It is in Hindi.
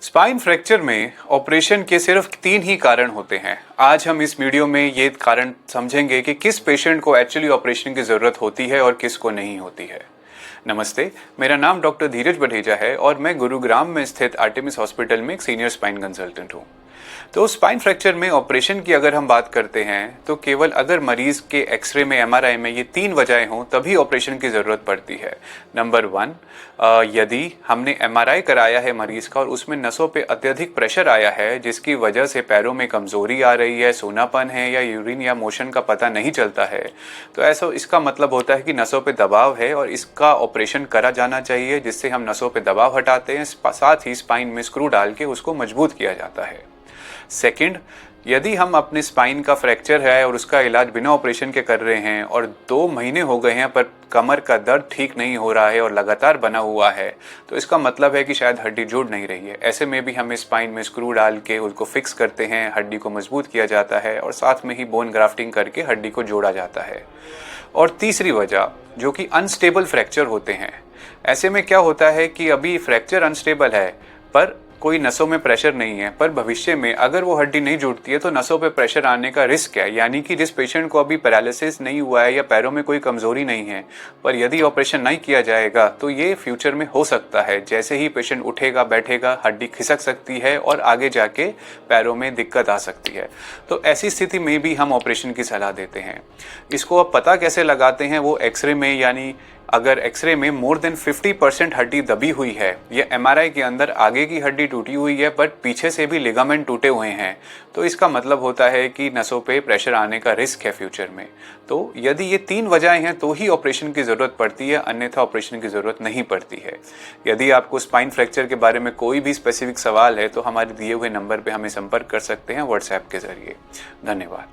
स्पाइन फ्रैक्चर में ऑपरेशन के सिर्फ 3 ही कारण होते हैं। आज हम इस वीडियो में ये कारण समझेंगे कि किस पेशेंट को एक्चुअली ऑपरेशन की ज़रूरत होती है और किस को नहीं होती है। नमस्ते, मेरा नाम डॉक्टर धीरज बढेजा है और मैं गुरुग्राम में स्थित आर्टेमिस हॉस्पिटल में एक सीनियर स्पाइन कंसल्टेंट हूँ। तो स्पाइन फ्रैक्चर में ऑपरेशन की अगर हम बात करते हैं तो केवल अगर मरीज के एक्सरे में एमआरआई में ये 3 वजहें हों तभी ऑपरेशन की ज़रूरत पड़ती है। नंबर 1, यदि हमने एमआरआई कराया है मरीज का और उसमें नसों पे अत्यधिक प्रेशर आया है जिसकी वजह से पैरों में कमजोरी आ रही है, सोनापन है या यूरिन या मोशन का पता नहीं चलता है, तो ऐसा इसका मतलब होता है कि नसों पे दबाव है और इसका ऑपरेशन करा जाना चाहिए, जिससे हम नसों पे दबाव हटाते हैं, साथ ही स्पाइन में स्क्रू डाल के उसको मजबूत किया जाता है। सेकंड, यदि हम अपने स्पाइन का फ्रैक्चर है और उसका इलाज बिना ऑपरेशन के कर रहे हैं और 2 महीने हो गए हैं पर कमर का दर्द ठीक नहीं हो रहा है और लगातार बना हुआ है, तो इसका मतलब है कि शायद हड्डी जुड़ नहीं रही है। ऐसे में भी हमें स्पाइन में स्क्रू डाल के उसको फिक्स करते हैं, हड्डी को मजबूत किया जाता है और साथ में ही बोन ग्राफ्टिंग करके हड्डी को जोड़ा जाता है। और तीसरी वजह जो कि अनस्टेबल फ्रैक्चर होते हैं, ऐसे में क्या होता है कि अभी फ्रैक्चर अनस्टेबल है पर कोई नसों में प्रेशर नहीं है, पर भविष्य में अगर वो हड्डी नहीं जुड़ती है तो नसों पे प्रेशर आने का रिस्क है। यानी कि जिस पेशेंट को अभी पैरालिसिस नहीं हुआ है या पैरों में कोई कमजोरी नहीं है, पर यदि ऑपरेशन नहीं किया जाएगा तो ये फ्यूचर में हो सकता है। जैसे ही पेशेंट उठेगा बैठेगा हड्डी खिसक सकती है और आगे जाके पैरों में दिक्कत आ सकती है। तो ऐसी स्थिति में भी हम ऑपरेशन की सलाह देते हैं। इसको अब पता कैसे लगाते हैं, वो एक्सरे में, यानी अगर एक्सरे में मोर देन 50% हड्डी दबी हुई है या एमआरआई के अंदर आगे की हड्डी टूटी हुई है बट पीछे से भी लिगामेंट टूटे हुए हैं, तो इसका मतलब होता है कि नसों पे प्रेशर आने का रिस्क है फ्यूचर में। तो यदि ये 3 वजहें हैं तो ही ऑपरेशन की ज़रूरत पड़ती है, अन्यथा ऑपरेशन की ज़रूरत नहीं पड़ती है। यदि आपको स्पाइन फ्रैक्चर के बारे में कोई भी स्पेसिफिक सवाल है तो हमारे दिए हुए नंबर पर हमें संपर्क कर सकते हैं व्हाट्सएप के जरिए। धन्यवाद।